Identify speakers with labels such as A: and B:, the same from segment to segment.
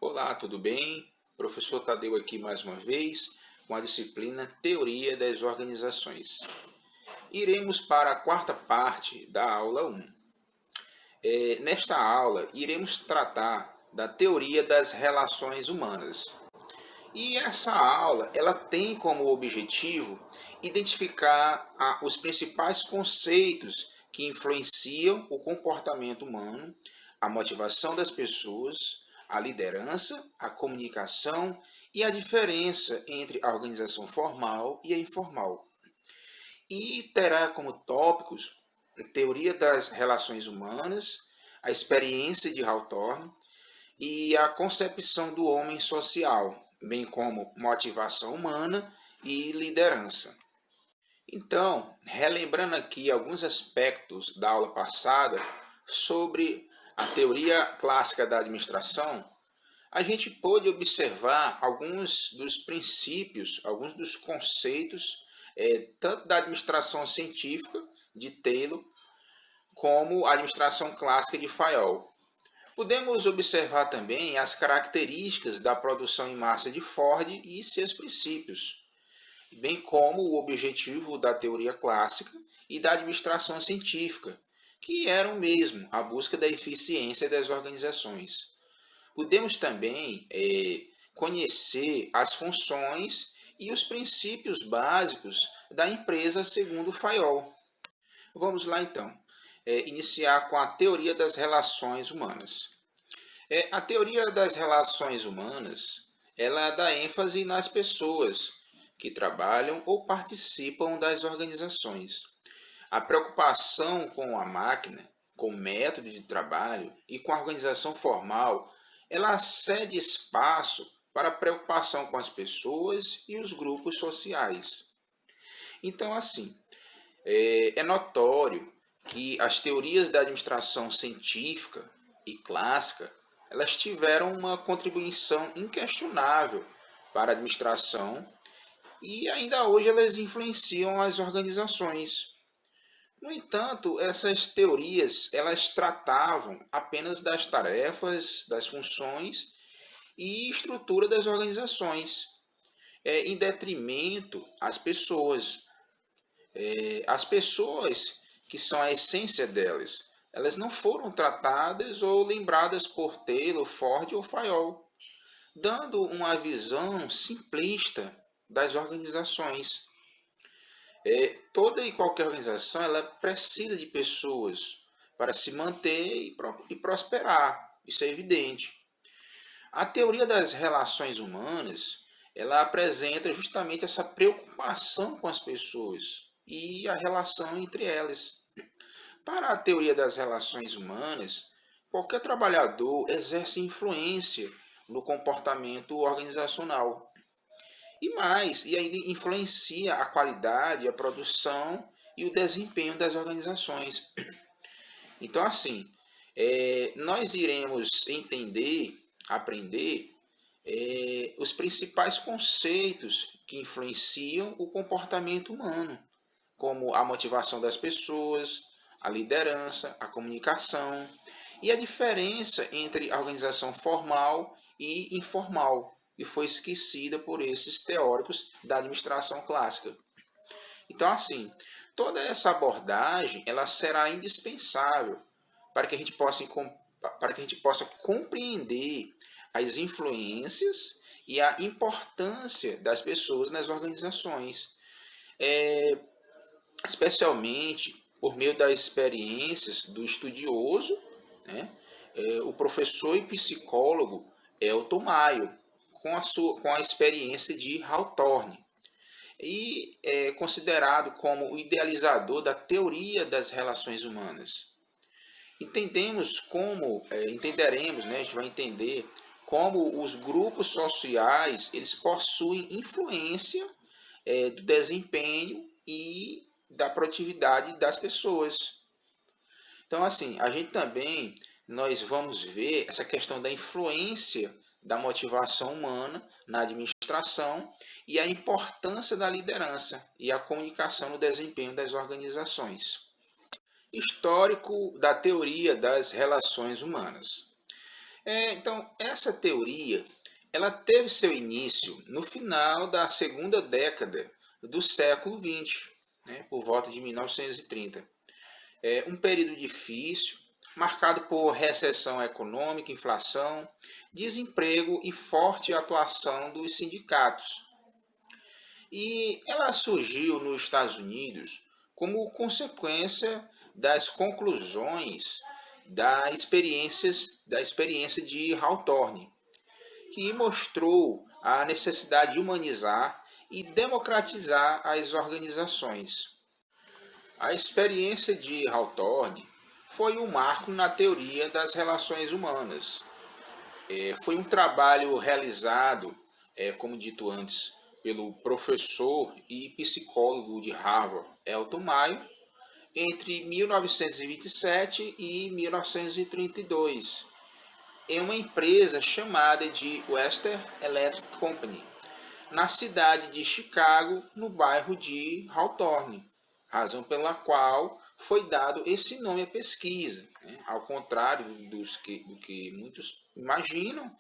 A: Olá, tudo bem? Professor Tadeu aqui mais uma vez com a disciplina Teoria das Organizações. Iremos para a quarta parte da aula 1. Nesta aula, iremos tratar da teoria das relações humanas. E essa aula ela tem como objetivo identificar os principais conceitos que influenciam o comportamento humano, a motivação das pessoas, a liderança, a comunicação e a diferença entre a organização formal e a informal. E terá como tópicos a teoria das relações humanas, a experiência de Hawthorne e a concepção do homem social, bem como motivação humana e liderança. Então, relembrando aqui alguns aspectos da aula passada sobre a teoria clássica da administração, a gente pôde observar alguns dos princípios, alguns dos conceitos, tanto da administração científica de Taylor, como a administração clássica de Fayol. Podemos observar também as características da produção em massa de Ford e seus princípios, bem como o objetivo da teoria clássica e da administração científica, que eram mesmo a busca da eficiência das organizações. Podemos também conhecer as funções e os princípios básicos da empresa segundo Fayol. Vamos lá então, iniciar com a teoria das relações humanas. A teoria das relações humanas ela dá ênfase nas pessoas que trabalham ou participam das organizações. A preocupação com a máquina, com o método de trabalho e com a organização formal, ela cede espaço para a preocupação com as pessoas e os grupos sociais. Então, assim, é notório que as teorias da administração científica e clássica elas tiveram uma contribuição inquestionável para a administração e ainda hoje elas influenciam as organizações. No entanto, essas teorias elas tratavam apenas das tarefas, das funções e estrutura das organizações, em detrimento às pessoas. As pessoas que são a essência delas, elas não foram tratadas ou lembradas por Taylor, Ford ou Fayol, dando uma visão simplista das organizações. Toda e qualquer organização ela precisa de pessoas para se manter e prosperar, isso é evidente. A teoria das relações humanas ela apresenta justamente essa preocupação com as pessoas e a relação entre elas. Para a teoria das relações humanas, qualquer trabalhador exerce influência no comportamento organizacional. E ainda influencia a qualidade, a produção e o desempenho das organizações. Então, assim, nós iremos entender, aprender os principais conceitos que influenciam o comportamento humano, como a motivação das pessoas, a liderança, a comunicação e a diferença entre a organização formal e informal, que foi esquecida por esses teóricos da administração clássica. Então, assim, toda essa abordagem ela será indispensável para que a gente possa compreender as influências e a importância das pessoas nas organizações, especialmente por meio das experiências do estudioso, né, o professor e psicólogo Elton Mayo, com a experiência de Hawthorne, e é considerado como o idealizador da teoria das relações humanas. Entenderemos, né, a gente vai entender como os grupos sociais eles possuem influência do desempenho e da produtividade das pessoas. Então, assim, nós vamos ver essa questão da influência da motivação humana na administração e a importância da liderança e a comunicação no desempenho das organizações. Histórico da teoria das relações humanas. Então, essa teoria ela teve seu início no final da segunda década do século XX, né, por volta de 1930. Um período difícil, marcado por recessão econômica, inflação, desemprego e forte atuação dos sindicatos. E ela surgiu nos Estados Unidos como consequência das conclusões da experiência de Hawthorne, que mostrou a necessidade de humanizar e democratizar as organizações. A experiência de Hawthorne foi um marco na teoria das relações humanas. Foi um trabalho realizado, como dito antes, pelo professor e psicólogo de Harvard, Elton Mayo, entre 1927 e 1932, em uma empresa chamada de Western Electric Company, na cidade de Chicago, no bairro de Hawthorne, razão pela qual foi dado esse nome à pesquisa. Né? Ao contrário do que muitos imaginam,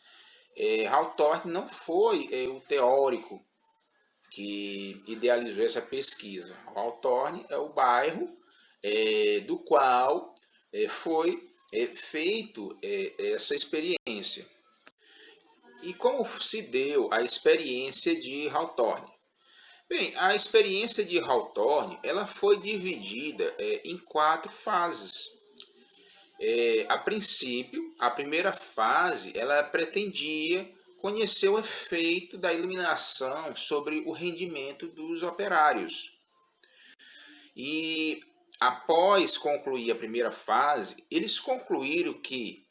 A: Hawthorne não foi o teórico que idealizou essa pesquisa. Hawthorne é o bairro do qual foi feito essa experiência. E como se deu a experiência de Hawthorne? Bem, a experiência de Hawthorne ela foi dividida em 4 fases. A princípio, a primeira fase ela pretendia conhecer o efeito da iluminação sobre o rendimento dos operários. E após concluir a primeira fase, eles concluíram que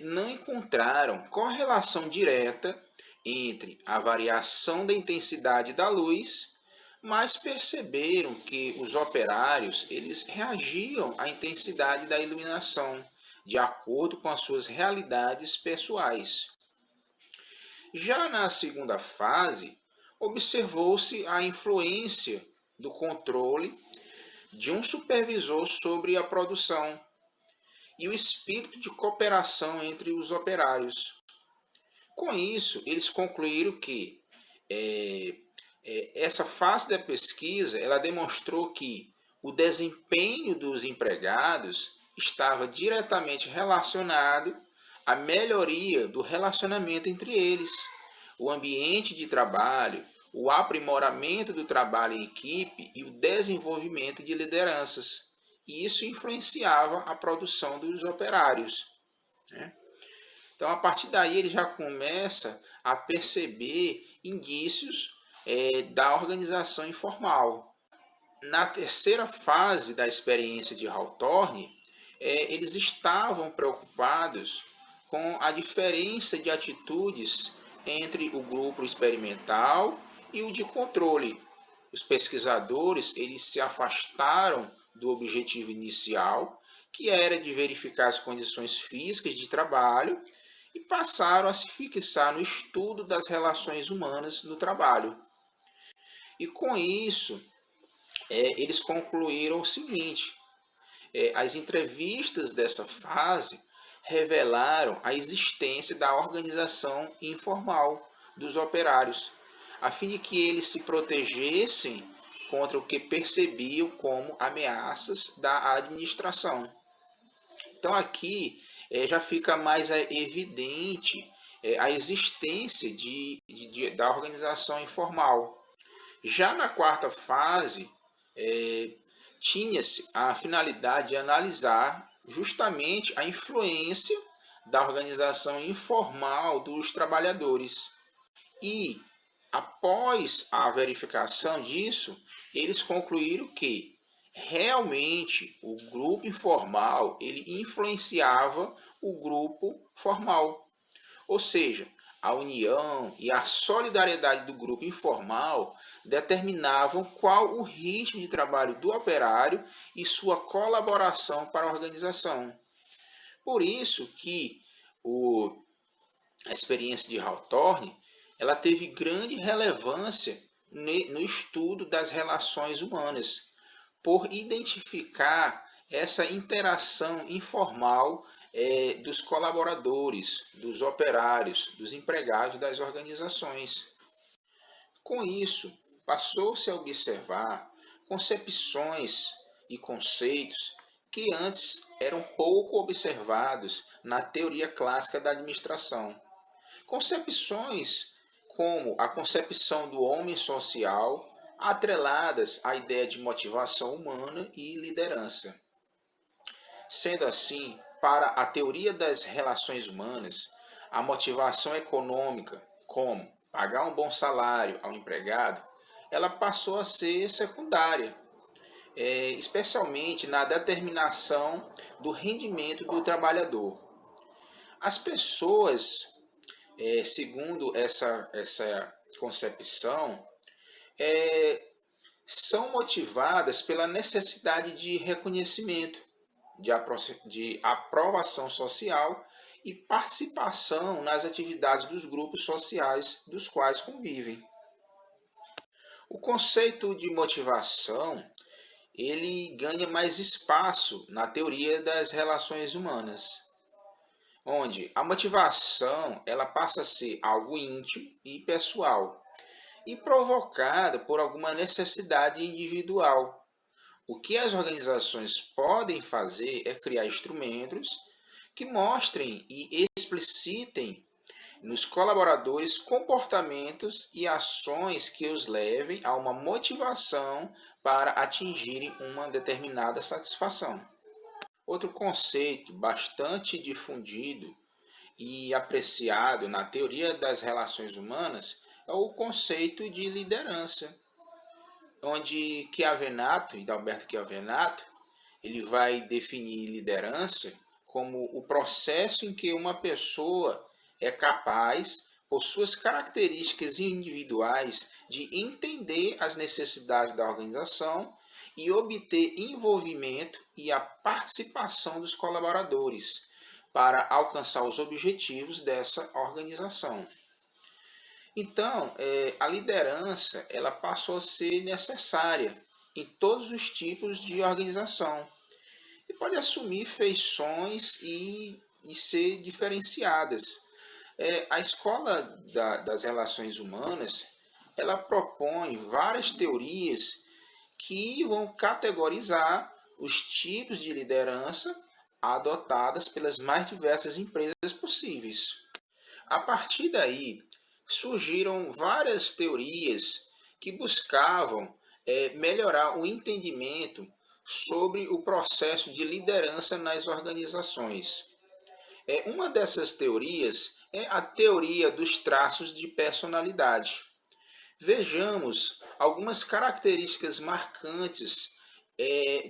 A: não encontraram correlação direta entre a variação da intensidade da luz, mas perceberam que os operários eles reagiam à intensidade da iluminação de acordo com as suas realidades pessoais. Já na segunda fase, observou-se a influência do controle de um supervisor sobre a produção e o espírito de cooperação entre os operários. Com isso, eles concluíram que essa fase da pesquisa ela demonstrou que o desempenho dos empregados estava diretamente relacionado à melhoria do relacionamento entre eles, o ambiente de trabalho, o aprimoramento do trabalho em equipe e o desenvolvimento de lideranças. E isso influenciava a produção dos operários. Né? Então, a partir daí, ele já começa a perceber indícios da organização informal. Na terceira fase da experiência de Hawthorne, eles estavam preocupados com a diferença de atitudes entre o grupo experimental e o de controle. Os pesquisadores eles se afastaram do objetivo inicial, que era de verificar as condições físicas de trabalho, e passaram a se fixar no estudo das relações humanas no trabalho. E com isso, eles concluíram o seguinte: as entrevistas dessa fase revelaram a existência da organização informal dos operários, a fim de que eles se protegessem contra o que percebiam como ameaças da administração. Então aqui já fica mais evidente a existência da organização informal. Já na quarta fase, tinha-se a finalidade de analisar justamente a influência da organização informal dos trabalhadores. E, após a verificação disso, eles concluíram que realmente o grupo informal ele influenciava o grupo formal. Ou seja, a união e a solidariedade do grupo informal determinavam qual o ritmo de trabalho do operário e sua colaboração para a organização. Por isso que a experiência de Hawthorne ela teve grande relevância no estudo das relações humanas, por identificar essa interação informal dos colaboradores, dos operários, dos empregados das organizações. Com isso, passou-se a observar concepções e conceitos que antes eram pouco observados na teoria clássica da administração. Concepções como a concepção do homem social, atreladas à ideia de motivação humana e liderança. Sendo assim, para a teoria das relações humanas, a motivação econômica, como pagar um bom salário ao empregado, ela passou a ser secundária, especialmente na determinação do rendimento do trabalhador. As pessoas, segundo essa concepção, são motivadas pela necessidade de reconhecimento, de aprovação social e participação nas atividades dos grupos sociais dos quais convivem. O conceito de motivação ele ganha mais espaço na teoria das relações humanas, onde a motivação ela passa a ser algo íntimo e pessoal e provocada por alguma necessidade individual. O que as organizações podem fazer é criar instrumentos que mostrem e explicitem nos colaboradores comportamentos e ações que os levem a uma motivação para atingirem uma determinada satisfação. Outro conceito bastante difundido e apreciado na teoria das relações humanas é o conceito de liderança, onde Hidalberto Chiavenato, ele vai definir liderança como o processo em que uma pessoa é capaz, por suas características individuais, de entender as necessidades da organização e obter envolvimento e a participação dos colaboradores para alcançar os objetivos dessa organização. Então, a liderança ela passou a ser necessária em todos os tipos de organização e pode assumir feições e ser diferenciadas. A escola das relações humanas ela propõe várias teorias que vão categorizar os tipos de liderança adotadas pelas mais diversas empresas possíveis. A partir daí, surgiram várias teorias que buscavam melhorar o entendimento sobre o processo de liderança nas organizações. Uma dessas teorias é a teoria dos traços de personalidade. Vejamos algumas características marcantes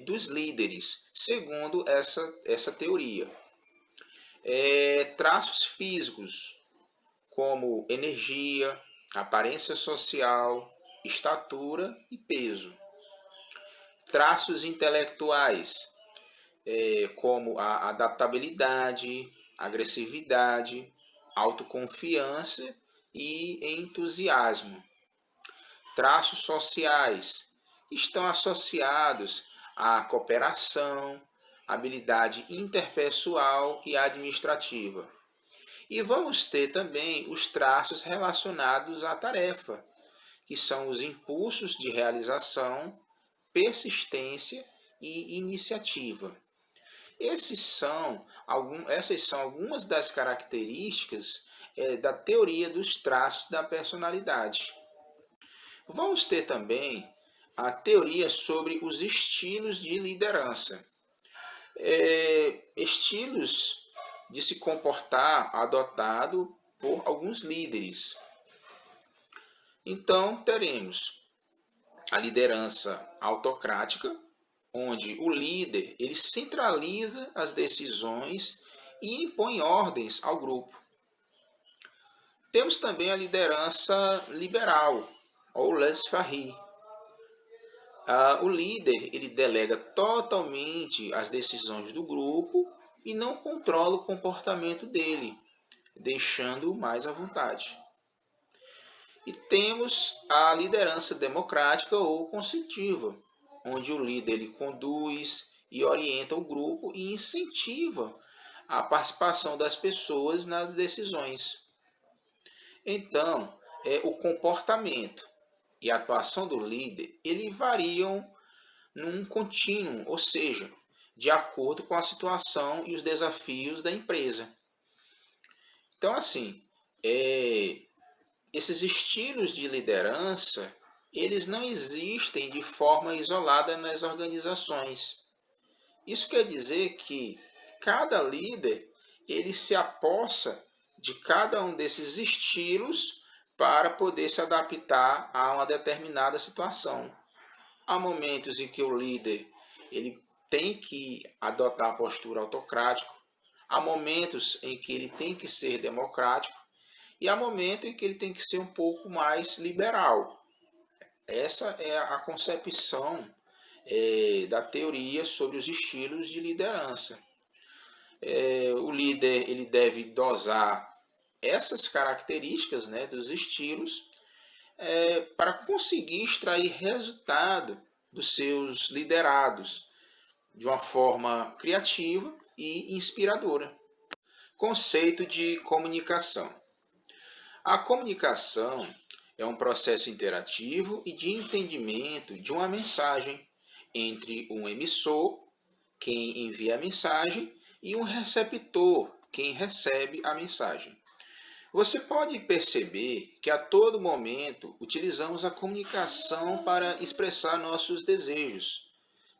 A: dos líderes, segundo essa teoria. Traços físicos, como energia, aparência social, estatura e peso. Traços intelectuais, como a adaptabilidade, agressividade, autoconfiança e entusiasmo. Traços sociais estão associados à cooperação, habilidade interpessoal e administrativa. E vamos ter também os traços relacionados à tarefa, que são os impulsos de realização, persistência e iniciativa. Essas são algumas das características da teoria dos traços da personalidade. Vamos ter também a teoria sobre os estilos de liderança. Estilos de se comportar adotado por alguns líderes. Então, teremos a liderança autocrática, onde o líder ele centraliza as decisões e impõe ordens ao grupo. Temos também a liderança liberal, ou laissez-faire. O líder ele delega totalmente as decisões do grupo e não controla o comportamento dele, deixando-o mais à vontade. E temos a liderança democrática ou consultiva, onde o líder ele conduz e orienta o grupo e incentiva a participação das pessoas nas decisões. Então, o comportamento e a atuação do líder, ele variam num contínuo, ou seja, de acordo com a situação e os desafios da empresa. Então, assim, esses estilos de liderança, eles não existem de forma isolada nas organizações. Isso quer dizer que cada líder, ele se apossa de cada um desses estilos para poder se adaptar a uma determinada situação. Há momentos em que o líder ele tem que adotar a postura autocrática, há momentos em que ele tem que ser democrático e há momentos em que ele tem que ser um pouco mais liberal. Essa é a concepção da teoria sobre os estilos de liderança. O líder ele deve dosar essas características, né, dos estilos para conseguir extrair resultado dos seus liderados de uma forma criativa e inspiradora. Conceito de comunicação. A comunicação é um processo interativo e de entendimento de uma mensagem entre um emissor, quem envia a mensagem, e um receptor, quem recebe a mensagem. Você pode perceber que a todo momento utilizamos a comunicação para expressar nossos desejos,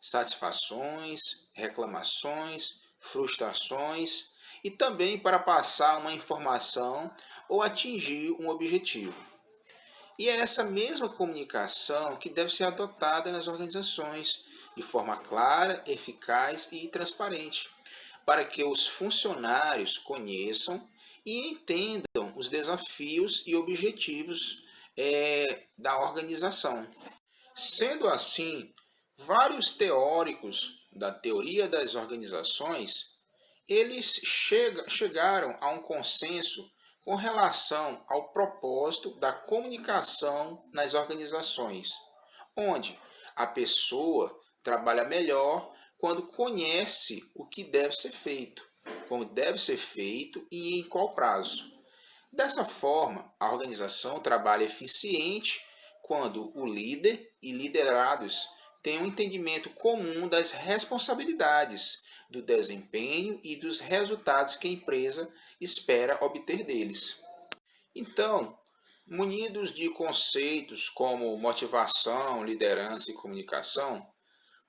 A: satisfações, reclamações, frustrações e também para passar uma informação ou atingir um objetivo. E é essa mesma comunicação que deve ser adotada nas organizações de forma clara, eficaz e transparente, para que os funcionários conheçam e entendam os desafios e objetivos da organização. Sendo assim, vários teóricos da teoria das organizações, eles chegaram a um consenso com relação ao propósito da comunicação nas organizações, onde a pessoa trabalha melhor quando conhece o que deve ser feito, como deve ser feito e em qual prazo. Dessa forma, a organização trabalha eficiente quando o líder e liderados têm um entendimento comum das responsabilidades, do desempenho e dos resultados que a empresa espera obter deles. Então, munidos de conceitos como motivação, liderança e comunicação,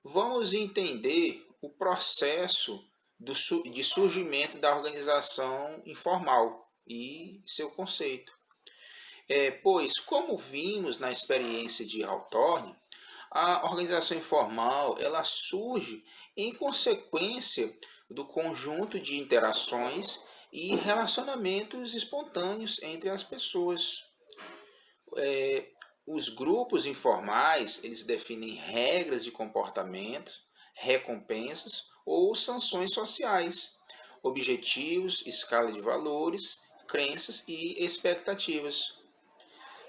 A: vamos entender o processo de surgimento da organização informal e seu conceito. Pois, como vimos na experiência de Hawthorne, a organização informal ela surge em consequência do conjunto de interações e relacionamentos espontâneos entre as pessoas. Os grupos informais eles definem regras de comportamento, recompensas ou sanções sociais, objetivos, escala de valores, crenças e expectativas.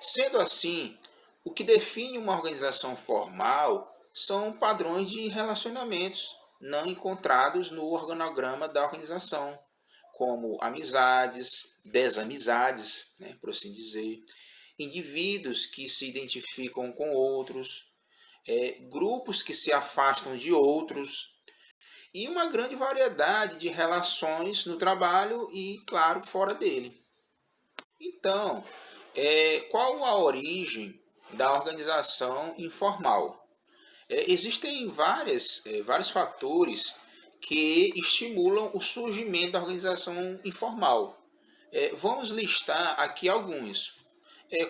A: Sendo assim, o que define uma organização formal são padrões de relacionamentos não encontrados no organograma da organização, como amizades, desamizades, né, por assim dizer, indivíduos que se identificam com outros, grupos que se afastam de outros, e uma grande variedade de relações no trabalho e, claro, fora dele. Então, qual a origem da organização informal? Existem vários fatores que estimulam o surgimento da organização informal. Vamos listar aqui alguns,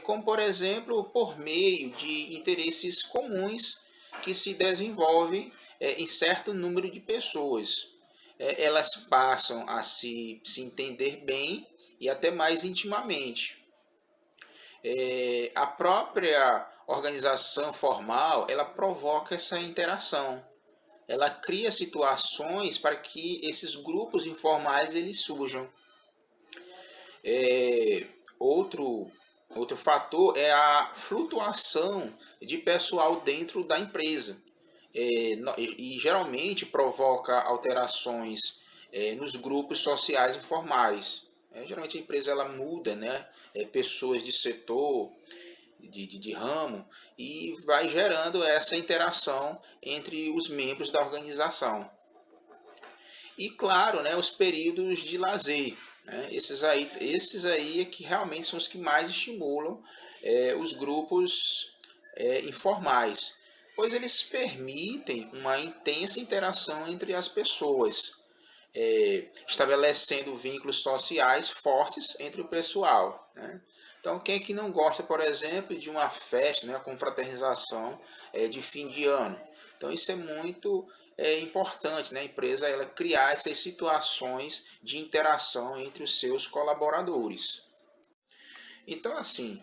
A: como por exemplo, por meio de interesses comuns que se desenvolvem em certo número de pessoas. Elas passam a se entender bem e até mais intimamente. A própria organização formal ela provoca essa interação. Ela cria situações para que esses grupos informais eles surjam. Outro fator é a flutuação de pessoal dentro da empresa. E geralmente provoca alterações nos grupos sociais informais. Geralmente a empresa ela muda, né? Pessoas de setor, de ramo, e vai gerando essa interação entre os membros da organização. E claro, né, os períodos de lazer. Né? Esses aí é que realmente são os que mais estimulam os grupos informais, pois eles permitem uma intensa interação entre as pessoas, estabelecendo vínculos sociais fortes entre o pessoal. Né? Então, quem é que não gosta, por exemplo, de uma festa, né, confraternização de fim de ano? Então, isso é muito importante, né, a empresa ela criar essas situações de interação entre os seus colaboradores. Então, assim,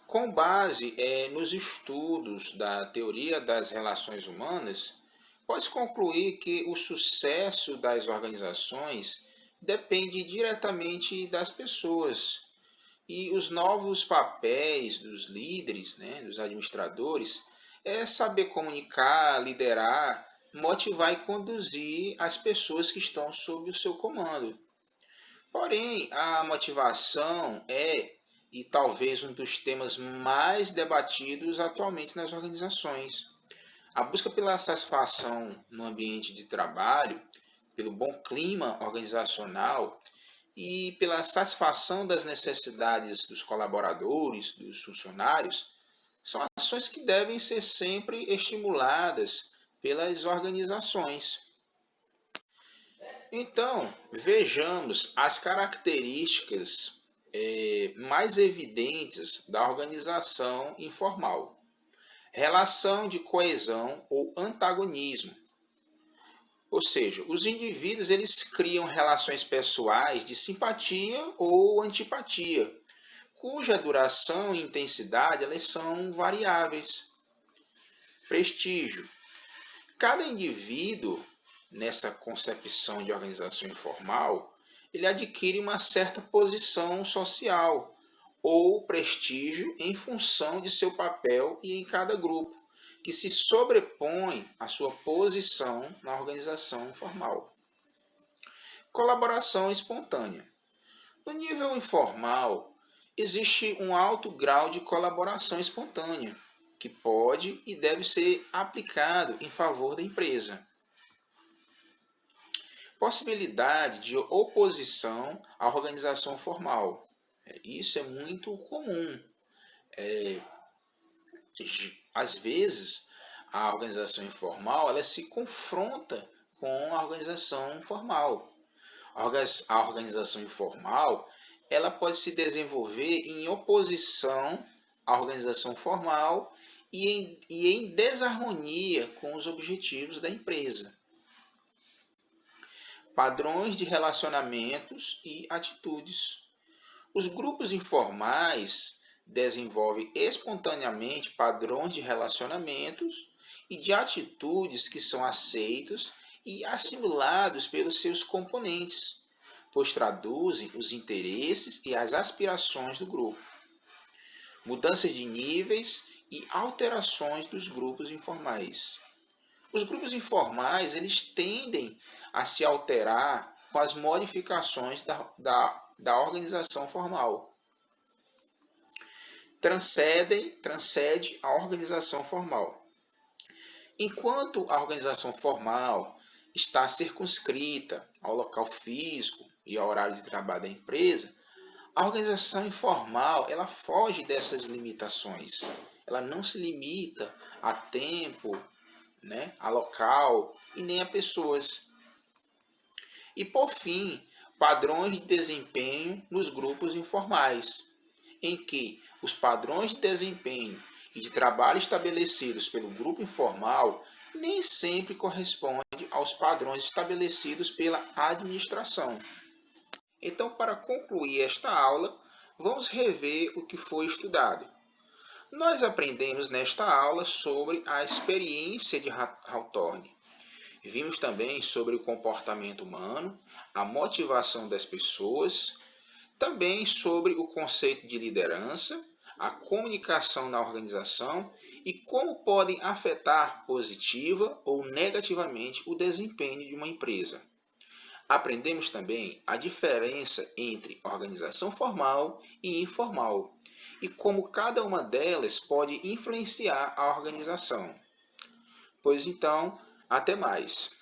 A: com base nos estudos da teoria das relações humanas, pode-se concluir que o sucesso das organizações depende diretamente das pessoas. E os novos papéis dos líderes, né, dos administradores, é saber comunicar, liderar, motivar e conduzir as pessoas que estão sob o seu comando. Porém, a motivação e talvez um dos temas mais debatidos atualmente nas organizações. A busca pela satisfação no ambiente de trabalho, pelo bom clima organizacional e pela satisfação das necessidades dos colaboradores, dos funcionários, são ações que devem ser sempre estimuladas pelas organizações. Então, vejamos as características mais evidentes da organização informal. Relação de coesão ou antagonismo. Ou seja, os indivíduos eles criam relações pessoais de simpatia ou antipatia, cuja duração e intensidade elas são variáveis. Prestígio. Cada indivíduo, nessa concepção de organização informal, ele adquire uma certa posição social ou prestígio em função de seu papel e em cada grupo, que se sobrepõe à sua posição na organização informal. Colaboração espontânea. No nível informal, existe um alto grau de colaboração espontânea, que pode e deve ser aplicado em favor da empresa. Possibilidade de oposição à organização formal. Isso é muito comum. Às vezes, a organização informal ela se confronta com a organização formal. A organização informal ela pode se desenvolver em oposição à organização formal e em desarmonia com os objetivos da empresa. Padrões de relacionamentos e atitudes. Os grupos informais desenvolvem espontaneamente padrões de relacionamentos e de atitudes que são aceitos e assimilados pelos seus componentes, pois traduzem os interesses e as aspirações do grupo. Mudanças de níveis e alterações dos grupos informais. Os grupos informais eles tendem a se alterar com as modificações da organização formal. Transcende a organização formal. Enquanto a organização formal está circunscrita ao local físico e ao horário de trabalho da empresa, a organização informal ela foge dessas limitações. Ela não se limita a tempo, né, a local e nem a pessoas. E por fim, padrões de desempenho nos grupos informais, em que os padrões de desempenho e de trabalho estabelecidos pelo grupo informal nem sempre correspondem aos padrões estabelecidos pela administração. Então, para concluir esta aula, vamos rever o que foi estudado. Nós aprendemos nesta aula sobre a experiência de Hawthorne. Vimos também sobre o comportamento humano, a motivação das pessoas, também sobre o conceito de liderança, a comunicação na organização e como podem afetar positiva ou negativamente o desempenho de uma empresa. Aprendemos também a diferença entre organização formal e informal e como cada uma delas pode influenciar a organização. Pois então, até mais!